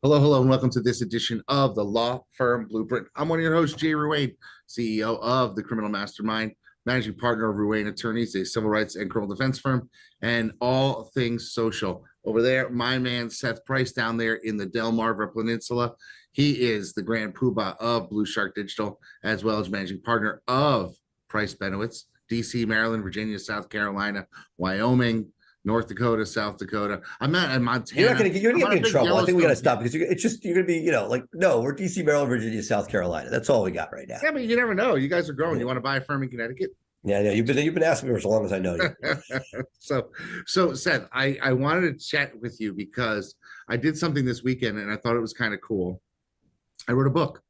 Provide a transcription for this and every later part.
Hello, hello, and welcome to this edition of the Law Firm Blueprint. I'm one of your hosts, Jay Ruane, CEO of the Criminal Mastermind, managing partner of Ruane Attorneys, a civil rights and criminal defense firm, and all things social. Over there, my man Seth Price down there in the Delmarva Peninsula. He is the grand poobah of Blue Shark Digital, as well as managing partner of Price Benowitz, DC, Maryland, Virginia, South Carolina, Wyoming, North Dakota, South Dakota. I'm not in Montana. You're gonna get me in big trouble. I think we got to Yellowstone stop kid. because it's just you're gonna be, like, no, we're DC, Maryland, Virginia, South Carolina. That's all we got right now. Yeah, but you never know. You guys are growing. You want to buy a firm in Connecticut? Yeah, you've been asking me for as long as I know you. so, so Seth, I wanted to chat with you because I did something this weekend and I thought it was kind of cool. I wrote a book.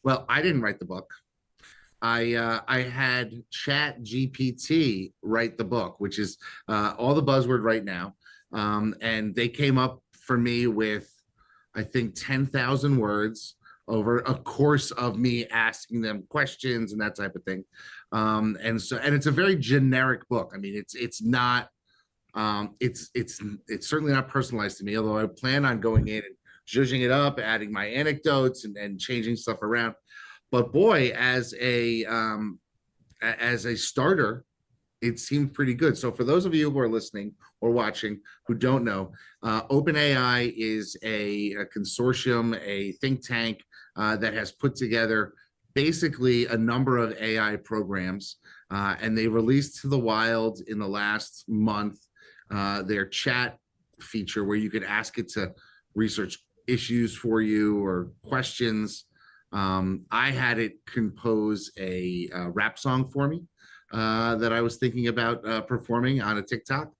Well, I didn't write the book. I had ChatGPT write the book, which is all the buzzword right now. And they came up for me with, I think, 10,000 words over a course of me asking them questions and that type of thing. And it's a very generic book. I mean, it's not it's certainly not personalized to me, although I plan on going in and zhuzhing it up, adding my anecdotes and changing stuff around. But boy, as a starter, it seemed pretty good. So for those of you who are listening or watching who don't know, OpenAI is a consortium, a think tank that has put together basically a number of AI programs, and they released to the wild in the last month their chat feature where you could ask it to research issues for you or questions. I had it compose a rap song for me that I was thinking about performing on a TikTok,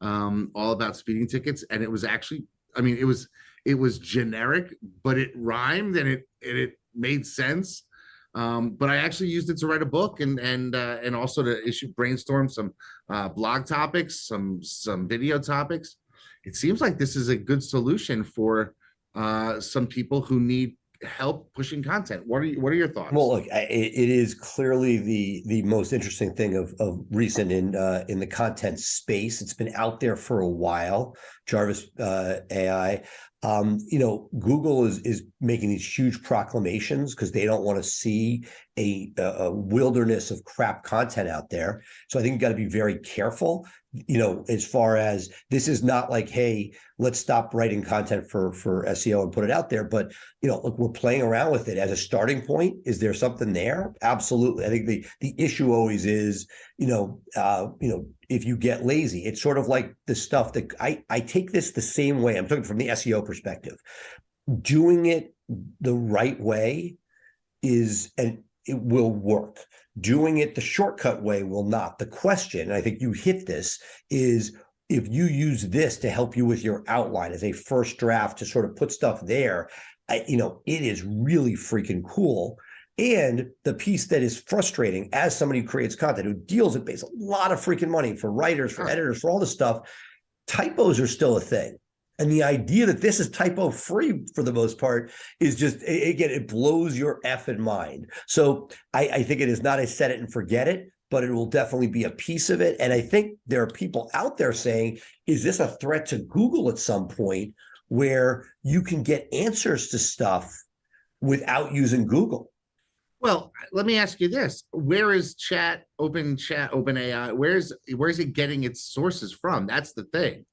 all about speeding tickets, and it was actually, I mean, it was generic, but it rhymed and it made sense. But I actually used it to write a book and also to brainstorm some blog topics, some video topics. It seems like this is a good solution for some people who need help pushing content. What are your thoughts? Well, look, it is clearly the most interesting thing of recent in the content space. It's been out there for a while. Jarvis AI. Google is making these huge proclamations because they don't want to see a wilderness of crap content out there. So I think you got to be very careful. As far as this is not like, hey, let's stop writing content for SEO and put it out there. But look, we're playing around with it as a starting point. Is there something there? Absolutely. I think the issue always is, if you get lazy, it's sort of like the stuff that I take this the same way. I'm talking from the SEO perspective. Doing it the right way and it will work. Doing it the shortcut way will not. The question, and I think you hit this, is if you use this to help you with your outline as a first draft to sort of put stuff there, it is really freaking cool. And the piece that is frustrating as somebody who creates content, who deals it, pays a lot of freaking money for writers, for editors, for all this stuff, typos are still a thing. And the idea that this is typo free for the most part is just, again, it blows your effing mind. So I think it is not a set it and forget it, but it will definitely be a piece of it. And I think there are people out there saying, is this a threat to Google at some point where you can get answers to stuff without using Google? Well, let me ask you this: where is OpenAI? Where's it getting its sources from? That's the thing.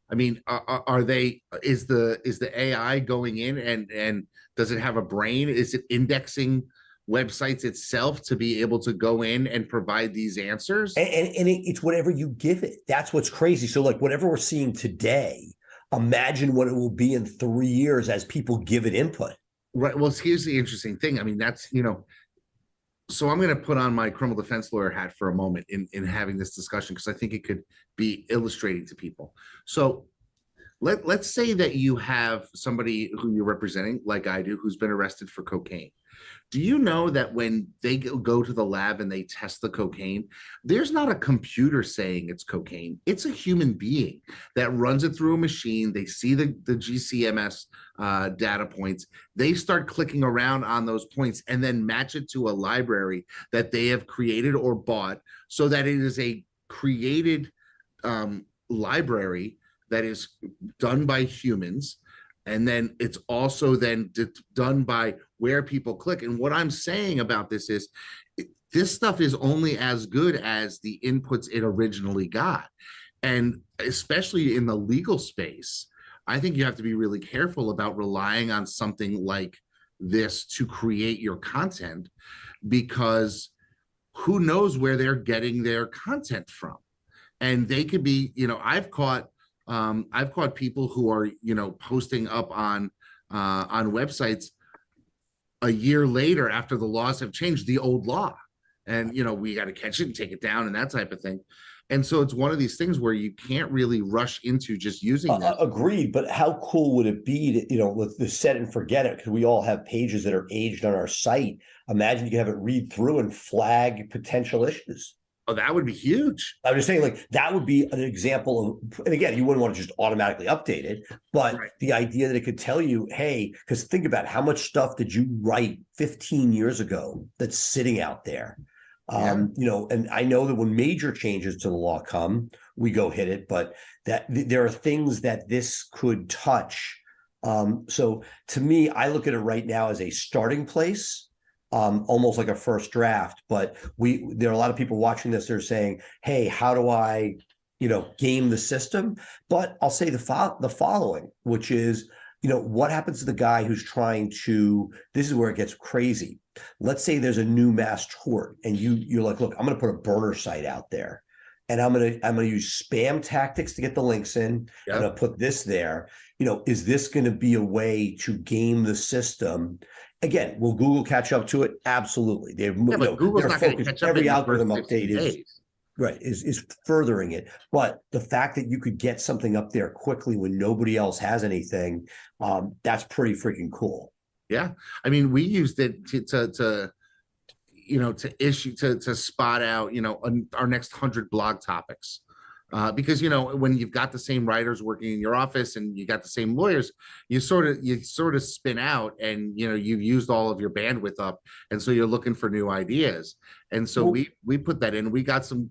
I mean, are they? Is the AI going in and does it have a brain? Is it indexing websites itself to be able to go in and provide these answers? And it's whatever you give it. That's what's crazy. So, like, whatever we're seeing today, imagine what it will be in 3 years as people give it input. Right. Well, here's the interesting thing. I mean, that's, so I'm going to put on my criminal defense lawyer hat for a moment in having this discussion because I think it could be illustrating to people. So let's say that you have somebody who you're representing, like I do, who's been arrested for cocaine. Do you know that when they go to the lab and they test the cocaine, there's not a computer saying it's cocaine. It's a human being that runs it through a machine. They see the GCMS data points. They start clicking around on those points and then match it to a library that they have created or bought so that it is a created library that is done by humans And then it's also then done by where people click. And what I'm saying about this is this stuff is only as good as the inputs it originally got. And especially in the legal space, I think you have to be really careful about relying on something like this to create your content, because who knows where they're getting their content from. And they could be, I've caught people who are, posting up on websites a year later after the laws have changed, the old law. And, we got to catch it and take it down and that type of thing. And so it's one of these things where you can't really rush into just using them. Agreed, but how cool would it be to, with the set and forget it? Because we all have pages that are aged on our site. Imagine you could have it read through and flag potential issues. Oh, that would be huge. I'm just saying, like, that would be an example of, and again, you wouldn't want to just automatically update it, but right. The idea that it could tell you, hey, because think about how much stuff did you write 15 years ago that's sitting out there. Yeah. And I know that when major changes to the law come, we go hit it, but that there are things that this could touch. So to me, I look at it right now as a starting place, almost like a first draft. But there are a lot of people watching this. They're saying, hey, how do I, game the system? But I'll say the following, which is, what happens to the guy who's trying to, this is where it gets crazy. Let's say there's a new mass tort and you're like, look, I'm going to put a burner site out there and I'm going to use spam tactics to get the links in. Yep. I'm going to put this there. Is this going to be a way to game the system? Again, will Google catch up to it? Absolutely. Google's not going to catch up. Every algorithm update is furthering it. But the fact that you could get something up there quickly when nobody else has anything, that's pretty freaking cool. Yeah. I mean, we used it to spot out, our next 100 blog topics. Because, when you've got the same writers working in your office and you got the same lawyers, you sort of spin out and, you've used all of your bandwidth up. And so you're looking for new ideas. And so we put that in. We got some,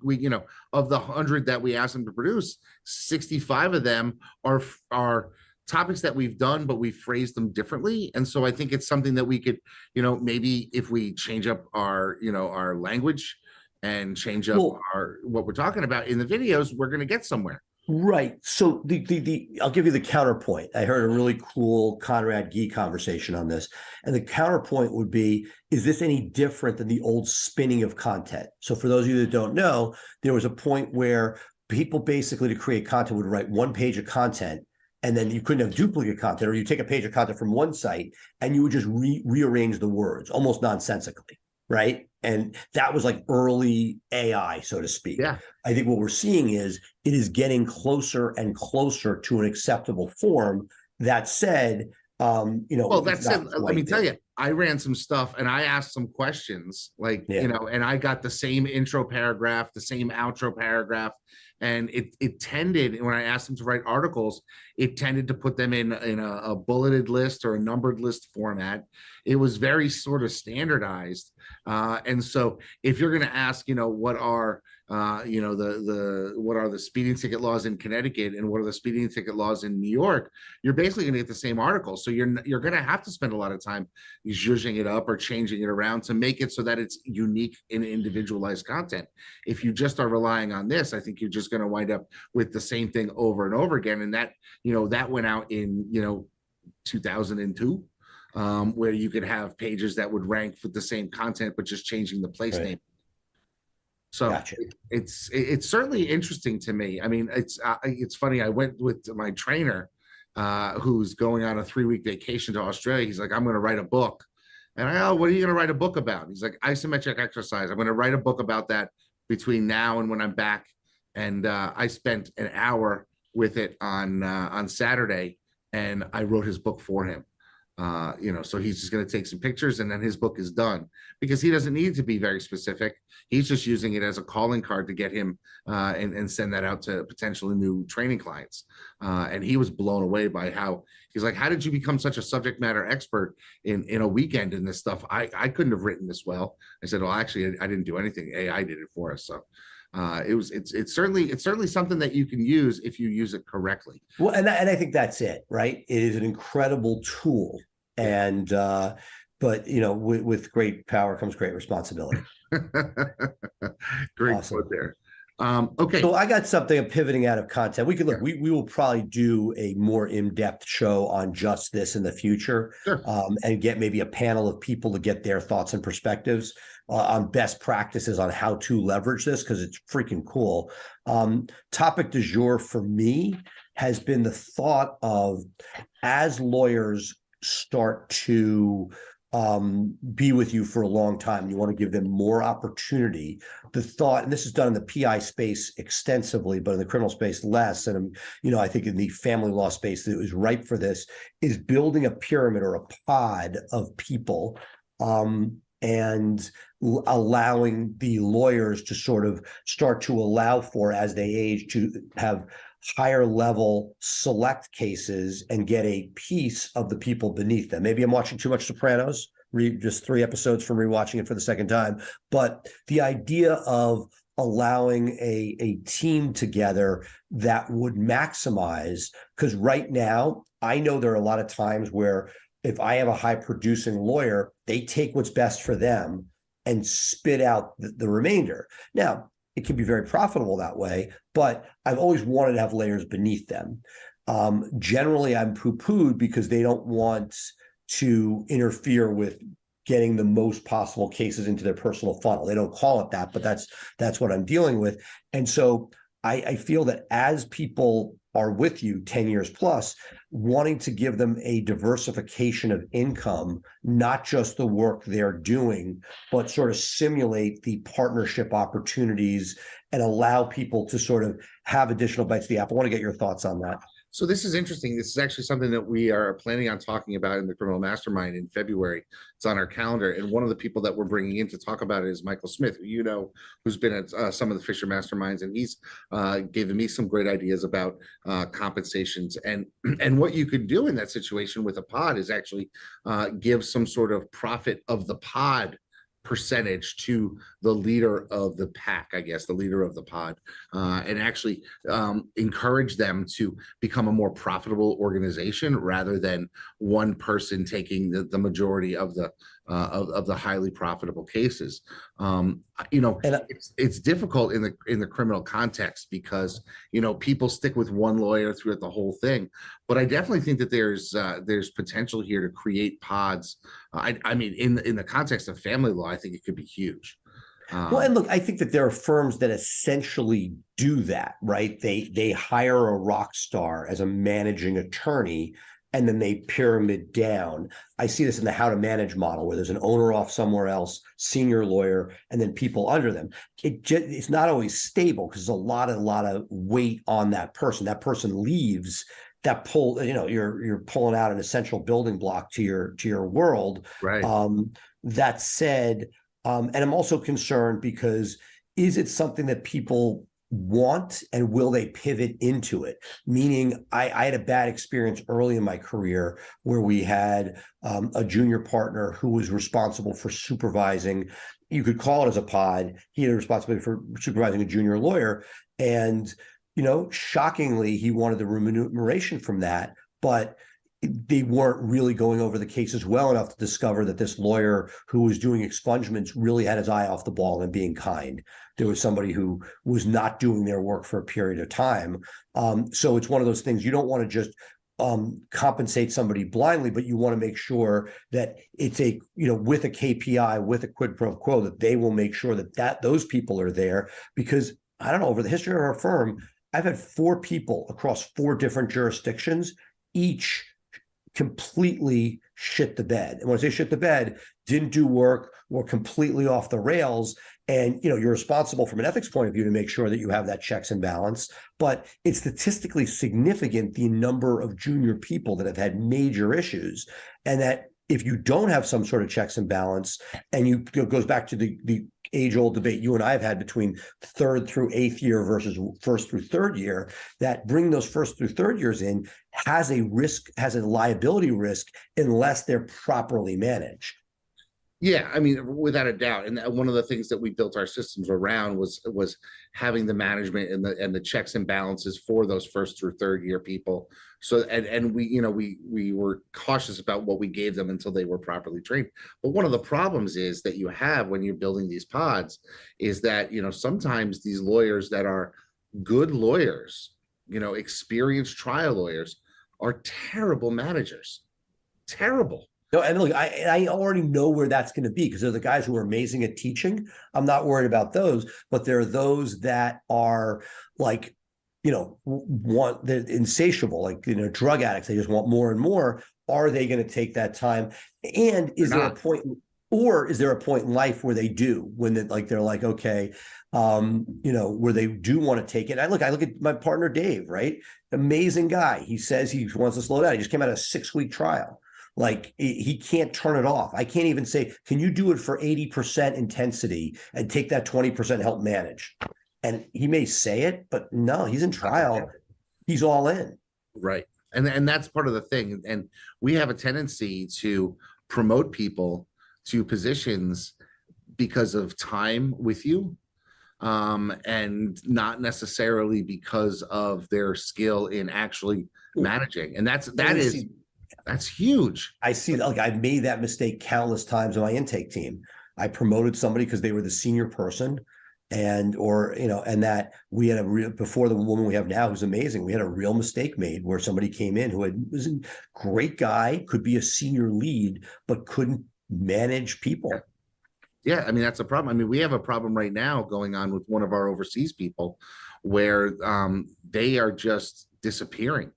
of the 100 that we asked them to produce, 65 of them are topics that we've done, but we phrased them differently. And so I think it's something that we could, maybe if we change up our language and change up what we're talking about in the videos, we're going to get somewhere. Right. So I'll give you the counterpoint. I heard a really cool Conrad Gee conversation on this. And the counterpoint would be, is this any different than the old spinning of content? So for those of you that don't know, there was a point where people basically, to create content, would write one page of content, and then you couldn't have duplicate content, or you take a page of content from one site and you would just rearrange the words almost nonsensically, right? And that was like early AI, so to speak. Yeah. I think what we're seeing is it is getting closer and closer to an acceptable form. That said, well, that said, let me tell you, I ran some stuff and I asked some questions, and I got the same intro paragraph, the same outro paragraph. And it tended, when I asked them to write articles, it tended to put them in a bulleted list or a numbered list format. It was very sort of standardized. And so if you're going to ask, what are what are the speeding ticket laws in Connecticut and what are the speeding ticket laws in New York, you're basically going to get the same article. So you're going to have to spend a lot of time zhuzhing it up or changing it around to make it so that it's unique and individualized content. If you just are relying on this, I think you're just going to wind up with the same thing over and over again. And that, that went out in, 2002, where you could have pages that would rank for the same content, but just changing the place name. So gotcha. It's certainly interesting to me. I mean, it's funny. I went with my trainer, who's going on a 3-week vacation to Australia. He's like, I'm going to write a book. And what are you going to write a book about? He's like, isometric exercise. I'm going to write a book about that between now and when I'm back. And I spent an hour with it on Saturday, and I wrote his book for him. So he's just going to take some pictures and then his book is done, because he doesn't need to be very specific. He's just using it as a calling card to get him and send that out to potentially new training clients. And he was blown away by how he's like, how did you become such a subject matter expert in a weekend in this stuff? I couldn't have written this well. I said, well, actually, I didn't do anything. AI did it for us. So It's certainly something that you can use if you use it correctly. Well, and I think that's it, right? It is an incredible tool, Yeah. and but with great power comes great responsibility. Great quote Awesome. there. Okay. So I got something. I'm pivoting out of content. We could Yeah, look. We will probably do a more in-depth show on just this in the future, sure. and get maybe a panel of people to get their thoughts and perspectives on best practices on how to leverage this, because it's freaking cool. Topic du jour for me has been the thought of, as lawyers start to be with you for a long time, you want to give them more opportunity. The thought, and this is done in the PI space extensively, but in the criminal space less, and I think in the family law space that is ripe for this, is building a pyramid or a pod of people, and allowing the lawyers to sort of start to allow for, as they age, to have higher level select cases and get a piece of the people beneath them. Maybe I'm watching too much Sopranos, just 3 episodes from rewatching it for the second time. But the idea of allowing a team together that would maximize, because right now, I know there are a lot of times where if I have a high producing lawyer, they take what's best for them and spit out the remainder. Now, it can be very profitable that way, but I've always wanted to have layers beneath them. Generally, I'm poo-pooed because they don't want to interfere with getting the most possible cases into their personal funnel. They don't call it that, but that's what I'm dealing with. And so I feel that as people are with you 10 years plus, wanting to give them a diversification of income, not just the work they're doing, but sort of simulate the partnership opportunities and allow people to sort of have additional bites of the apple. I want to get your thoughts on that. So this is interesting. This is actually something that we are planning on talking about in the Criminal Mastermind in February. It's on our calendar. And one of the people that we're bringing in to talk about it is Michael Smith, who who's been at some of the Fisher Masterminds, and he's given me some great ideas about compensations. And what you could do in that situation with a pod is actually give some sort of profit of the pod percentage to the leader of the pack, I guess, the leader of the pod, and actually encourage them to become a more profitable organization rather than one person taking the majority of the highly profitable cases. And It's difficult in the criminal context because people stick with one lawyer throughout the whole thing. But I definitely think that there's potential here to create pods. I mean, in the context of family law, I think it could be huge. Well, and look, I think that there are firms that essentially do that, right? They hire a rock star as a managing attorney, and then they pyramid down. I see this in the how to manage model, where there's an owner off somewhere else, senior lawyer, and then people under them. It's not always stable because there's a lot of weight on that person. That person leaves, that pull, you're pulling out an essential building block to your world. Right. That said, and I'm also concerned because, is it something that people want, and will they pivot into it? Meaning, I had a bad experience early in my career where we had a junior partner who was responsible for supervising, you could call it as a pod. He had a responsibility for supervising a junior lawyer. And, shockingly, he wanted the remuneration from that, but they weren't really going over the cases well enough to discover that this lawyer who was doing expungements really had his eye off the ball and being kind. There was somebody who was not doing their work for a period of time. So it's one of those things, you don't want to just compensate somebody blindly, but you want to make sure that it's with a KPI, with a quid pro quo, that they will make sure that those people are there. Because I don't know, over the history of our firm, I've had 4 people across 4 different jurisdictions, each completely shit the bed. And when I say shit the bed, didn't do work, or completely off the rails. And you're responsible from an ethics point of view to make sure that you have that checks and balance. But it's statistically significant, the number of junior people that have had major issues. And that if you don't have some sort of checks and balance, and it goes back to the age-old debate you and I have had between 3rd through 8th year versus 1st through 3rd year, that bring those 1st through 3rd years in has a liability risk unless they're properly managed. Yeah, I mean, without a doubt. And one of the things that we built our systems around was having the management and the checks and balances for those first through third year people. So and we, we were cautious about what we gave them until they were properly trained. But one of the problems is that you have when you're building these pods is that, sometimes these lawyers that are good lawyers, experienced trial lawyers, are terrible managers. Terrible. No, and look, I already know where that's going to be because they're the guys who are amazing at teaching. I'm not worried about those, but there are those that are like, want they're insatiable, like drug addicts. They just want more and more. Are they going to take that time? And is there a point, or is there a point in life where they do, when they're like, okay, where they do want to take it? I look at my partner Dave, right? Amazing guy. He says he wants to slow down. He just came out of a 6-week trial. Like he can't turn it off. I can't even say, can you do it for 80% intensity and take that 20% help manage? And he may say it, but no, he's in trial. He's all in. Right. And that's part of the thing. And we have a tendency to promote people to positions because of time with you, and not necessarily because of their skill in actually managing. And that's huge. I see, like, I've made that mistake countless times on my intake team. I promoted somebody because they were the senior person, and that we had before the woman we have now, who's amazing. We had a real mistake made where somebody came in who was a great guy, could be a senior lead, but couldn't manage people. Yeah, I mean, that's a problem. I mean, we have a problem right now going on with one of our overseas people where they are just disappearing.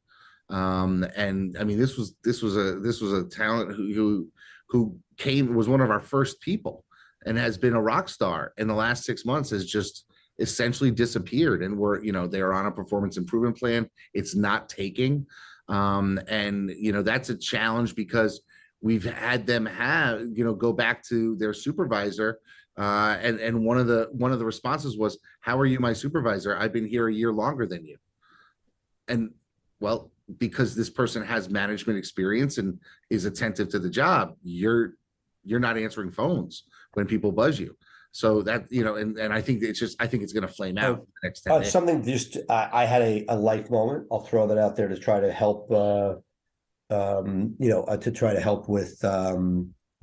And I mean, this was a talent who was one of our first people and has been a rock star in the last 6 months, has just essentially disappeared. And they're on a performance improvement plan. It's not taking. And that's a challenge because we've had them go back to their supervisor. And one of the responses was, "How are you my supervisor? I've been here a year longer than you." And well, because this person has management experience and is attentive to the job, you're not answering phones when people buzz you. So that, and I think it's going to flame out the next 10 days. Something I had a life moment. I'll throw that out there to try to help, to try to help with,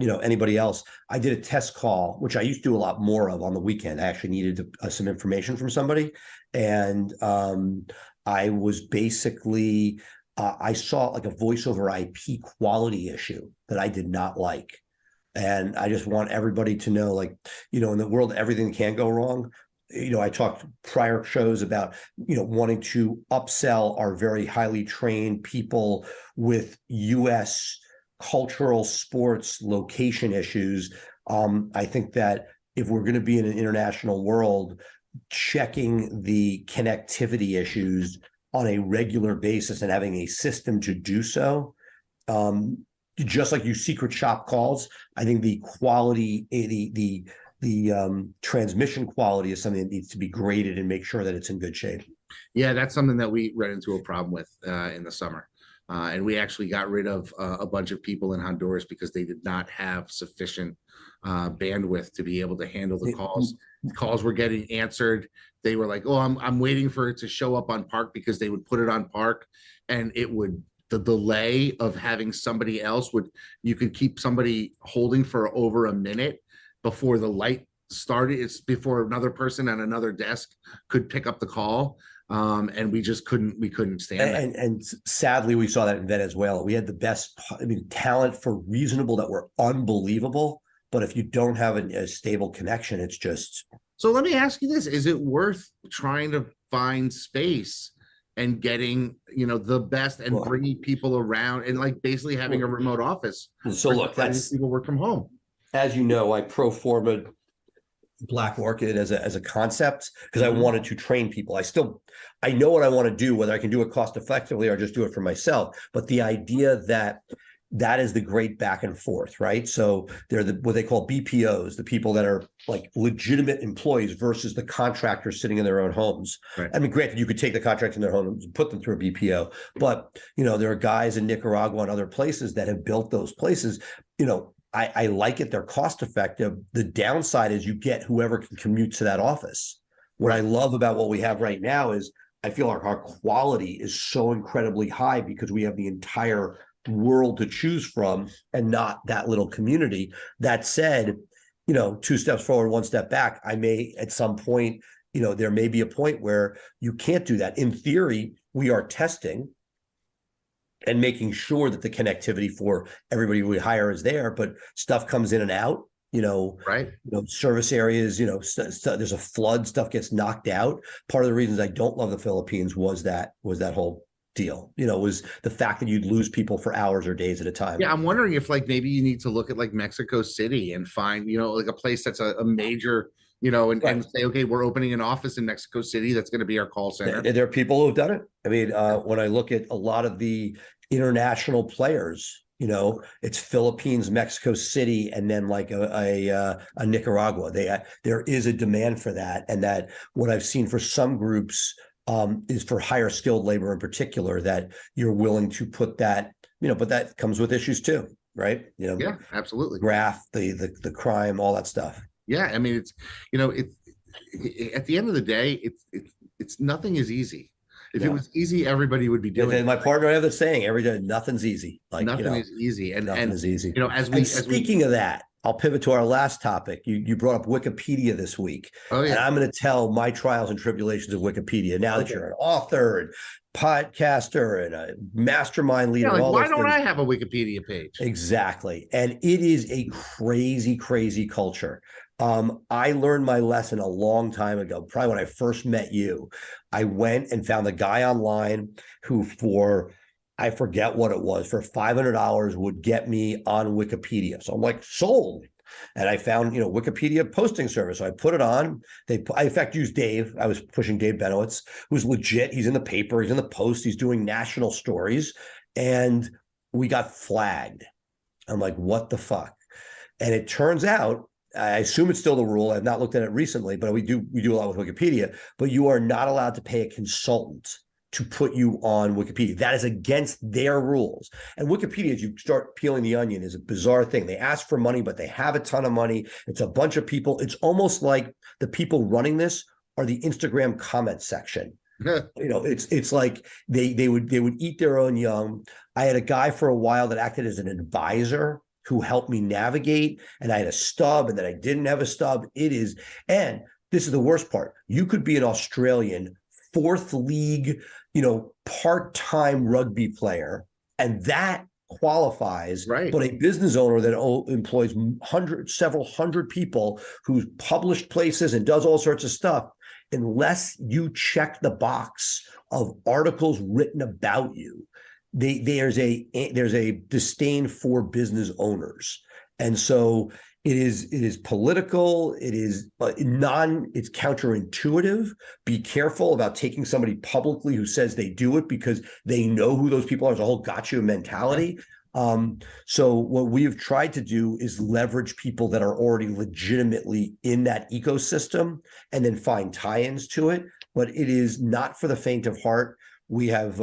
anybody else. I did a test call, which I used to do a lot more of on the weekend. I actually needed some information from somebody. And I was basically, I saw like a voice over IP quality issue that I did not like. And I just want everybody to know, like, in the world, everything can go wrong. I talked prior shows about, wanting to upsell our very highly trained people with US cultural sports location issues. I think that if we're going to be in an international world, checking the connectivity issues on a regular basis and having a system to do so, just like you secret shop calls, I think the quality, the transmission quality is something that needs to be graded and make sure that it's in good shape. Yeah, that's something that we ran into a problem with in the summer. And we actually got rid of a bunch of people in Honduras because they did not have sufficient bandwidth to be able to handle the calls. Calls were getting answered. They were like, "Oh, I'm waiting for it to show up on Park," because they would put it on Park, and the delay of having somebody else you could keep somebody holding for over a minute before the light started. It's before another person at another desk could pick up the call. And we just couldn't stand that. And sadly, we saw that in Venezuela. We had the best, talent for reasonable that were unbelievable. But if you don't have a stable connection, it's just. So let me ask you this: is it worth trying to find space and getting, the best and bringing people around and like basically having a remote office? So look, that's people work from home. As you know, I pro forma Black Orchid as a concept because I wanted to train people. I know what I want to do, whether I can do it cost effectively or just do it for myself. But the idea that is the great back and forth, right? So they're what they call BPOs, the people that are like legitimate employees versus the contractors sitting in their own homes. Right. I mean, granted, you could take the contracts in their homes and put them through a BPO, but there are guys in Nicaragua and other places that have built those places. I like it. They're cost effective. The downside is you get whoever can commute to that office. What I love about what we have right now is I feel like our quality is so incredibly high because we have the entire world to choose from and not that little community. That said, two steps forward, one step back. I may at some point, there may be a point where you can't do that. In theory, we are testing and making sure that the connectivity for everybody we hire is there, but stuff comes in and out. Right. Service areas, there's a flood, stuff gets knocked out. Part of the reasons I don't love the Philippines was that whole deal, was the fact that you'd lose people for hours or days at a time. Yeah, I'm wondering if maybe you need to look at Mexico City and find, like a place that's a major, and say, okay, we're opening an office in Mexico City. That's going to be our call center. There are people who've done it. I mean, when I look at a lot of the international players, it's Philippines, Mexico City, and then like a Nicaragua. There is a demand for that, and that what I've seen for some groups is for higher skilled labor in particular, that you're willing to put that, but that comes with issues too, right? Yeah, absolutely. Graft, the crime, all that stuff. Yeah, I mean, it's at the end of the day, it's nothing is easy. If it was easy, everybody would be doing it. My partner, I have the saying every day, nothing's easy. Nothing is easy. Nothing is easy. Speaking of that, I'll pivot to our last topic. You brought up Wikipedia this week. Oh, yeah. And I'm going to tell my trials and tribulations of Wikipedia now that you're an author and podcaster and a mastermind leader. Why don't I have a Wikipedia page? Exactly. And it is a crazy, crazy culture. I learned my lesson a long time ago, probably when I first met you. I went and found a guy online who I forget what it was, for $500 would get me on Wikipedia. So I'm like, sold. And I found, Wikipedia posting service. So I put it on. I in fact used Dave. I was pushing Dave Benowitz, who's legit. He's in the paper. He's in the Post. He's doing national stories. And we got flagged. I'm like, what the fuck? And it turns out, I assume it's still the rule. I've not looked at it recently, but we do a lot with Wikipedia, but you are not allowed to pay a consultant to put you on Wikipedia. That is against their rules. And Wikipedia, as you start peeling the onion, is a bizarre thing. They ask for money, but they have a ton of money. It's a bunch of people. It's almost like the people running this are the Instagram comment section. It's like they would eat their own young. I had a guy for a while that acted as an advisor who helped me navigate, and I had a stub, and then I didn't have a stub. And this is the worst part. You could be an Australian fourth league, part-time rugby player, and that qualifies. Right. But a business owner that employs several hundred people, who's published places and does all sorts of stuff, unless you check the box of articles written about you, there's a disdain for business owners. And so it is political. It's counterintuitive. Be careful about taking somebody publicly who says they do it because they know who those people are. There's a whole gotcha mentality. So what we have tried to do is leverage people that are already legitimately in that ecosystem and then find tie-ins to it. But it is not for the faint of heart. We have,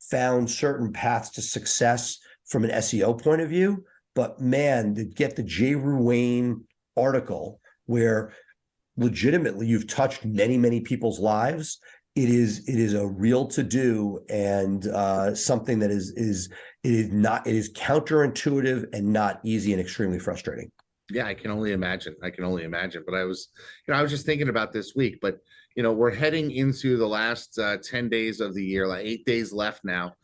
found certain paths to success from an SEO point of view. But man, to get the Jay Ruane article where legitimately you've touched many, many people's lives, it is a real to-do, and something that is counterintuitive and not easy and extremely frustrating. Yeah, I can only imagine. But I was just thinking about this week, but we're heading into the last 10 days of the year, like 8 days left now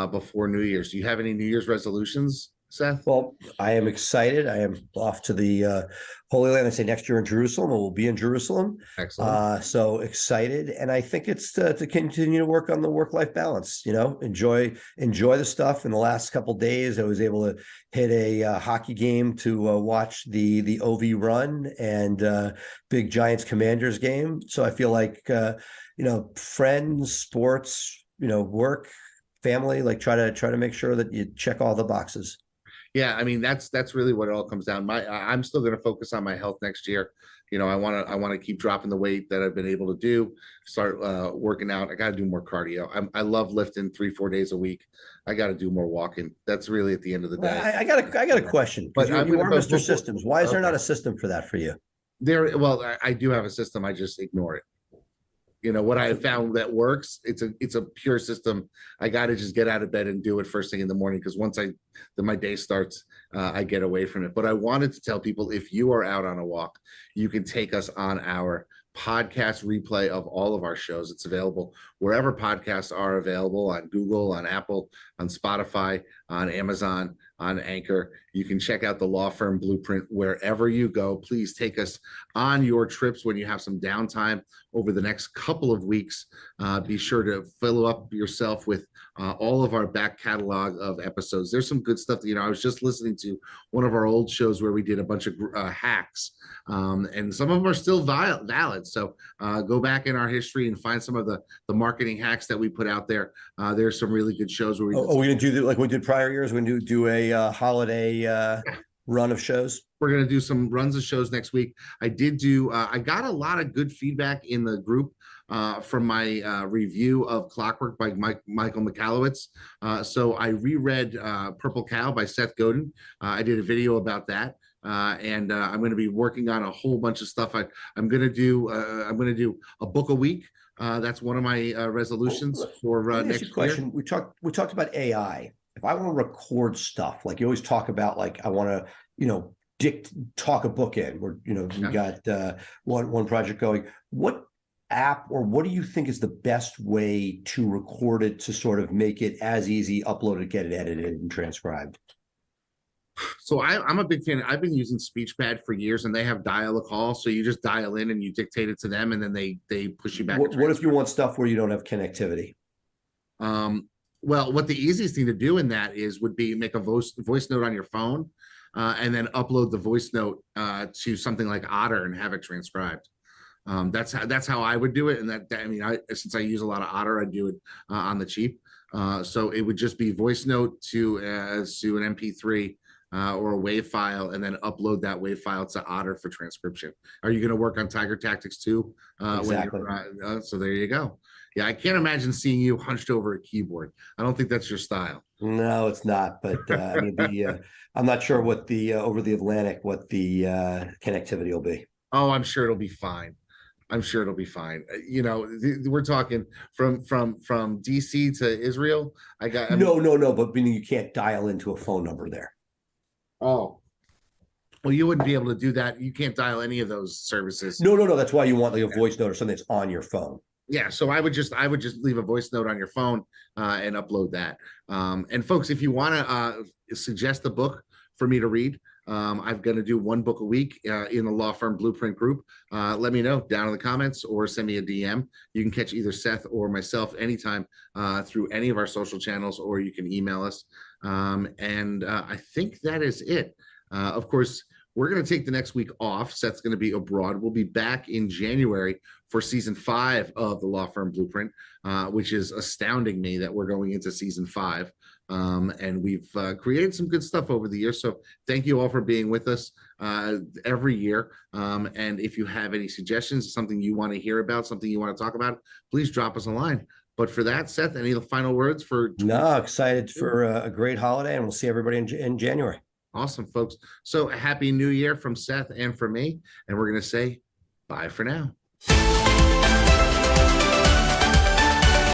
before New Year's. Do you have any New Year's resolutions, Seth? Well, I am excited. I am off to the Holy Land. I say next year in Jerusalem, and we'll be in Jerusalem. Excellent. So excited. And I think it's to continue to work on the work-life balance, enjoy the stuff. In the last couple of days, I was able to hit a hockey game to watch the OV run and big Giants Commanders game. So I feel like, friends, sports, work, family, like try to make sure that you check all the boxes. Yeah, I mean that's really what it all comes down. I'm still going to focus on my health next year. I want to keep dropping the weight that I've been able to do. Start working out. I got to do more cardio. I love lifting 3-4 days a week. I got to do more walking. That's really at the end of the day. I got a question, because But you are Mr. before, Systems. Why is there okay. not a system for that for you? Well, I do have a system. I just ignore it. What I have found that works, it's a pure system. I got to just get out of bed and do it first thing in the morning, because once my day starts, I get away from it. But I wanted to tell people, if you are out on a walk, you can take us on our podcast replay of all of our shows. It's available wherever podcasts are available, on Google, on Apple, on Spotify, on Amazon, on Anchor. You can check out the Law Firm Blueprint wherever you go. Please take us on your trips when you have some downtime over the next couple of weeks. Be sure to fill up yourself with all of our back catalog of episodes. There's some good stuff. I was just listening to one of our old shows where we did a bunch of hacks, and some of them are still valid. So go back in our history and find some of the marketing hacks that we put out there. There's some really good shows where we Are we going to do like we did prior years? We're going to do a holiday run of shows. We're going to do some runs of shows next week. I got a lot of good feedback in the group from my review of Clockwork by Michael Michalowicz. So I reread Purple Cow by Seth Godin. I did a video about that. And I'm going to be working on a whole bunch of stuff. I'm going to do a book a week. That's one of my resolutions for next year. Question. We talked about AI. If I want to record stuff, like you always talk about, like I want to, talk a book in, where, we got one project going. What app, or what do you think is the best way to record it, to sort of make it as easy, upload it, get it edited and transcribed? So I'm a big fan. I've been using SpeechPad for years, and they have dial-a-call. So you just dial in and you dictate it to them, and then they push you back. What if you want stuff where you don't have connectivity? Well, what the easiest thing to do in that would be make a voice note on your phone, and then upload the voice note to something like Otter and have it transcribed. That's how I would do it. And since I use a lot of Otter, I do it on the cheap. So it would just be voice note to an MP3 or a WAV file, and then upload that WAV file to Otter for transcription. Are you going to work on Tiger Tactics too? Exactly. So there you go. Yeah, I can't imagine seeing you hunched over a keyboard. I don't think that's your style. No, it's not. But I'm not sure what the over the Atlantic, what the connectivity will be. Oh, I'm sure it'll be fine. I'm sure it'll be fine. We're talking from DC to Israel. No, but meaning you can't dial into a phone number there. Oh, well, you wouldn't be able to do that. You can't dial any of those services. No. That's why you want like a voice note or something that's on your phone. Yeah, so I would just leave a voice note on your phone and upload that. And folks, if you want to suggest a book for me to read, I'm going to do one book a week in the Law Firm Blueprint group. Let me know down in the comments, or send me a DM. You can catch either Seth or myself anytime through any of our social channels, or you can email us. And I think that is it. Of course, we're going to take the next week off. Seth's going to be abroad. We'll be back in January for season 5 of the Law Firm Blueprint, which is astounding me that we're going into season 5. And we've created some good stuff over the years. So thank you all for being with us every year. And if you have any suggestions, something you want to hear about, something you want to talk about, please drop us a line. But for that, Seth, any final words for? No, excited for a great holiday, and we'll see everybody in January. Awesome, folks. So happy New Year from Seth and from me. And we're going to say bye for now.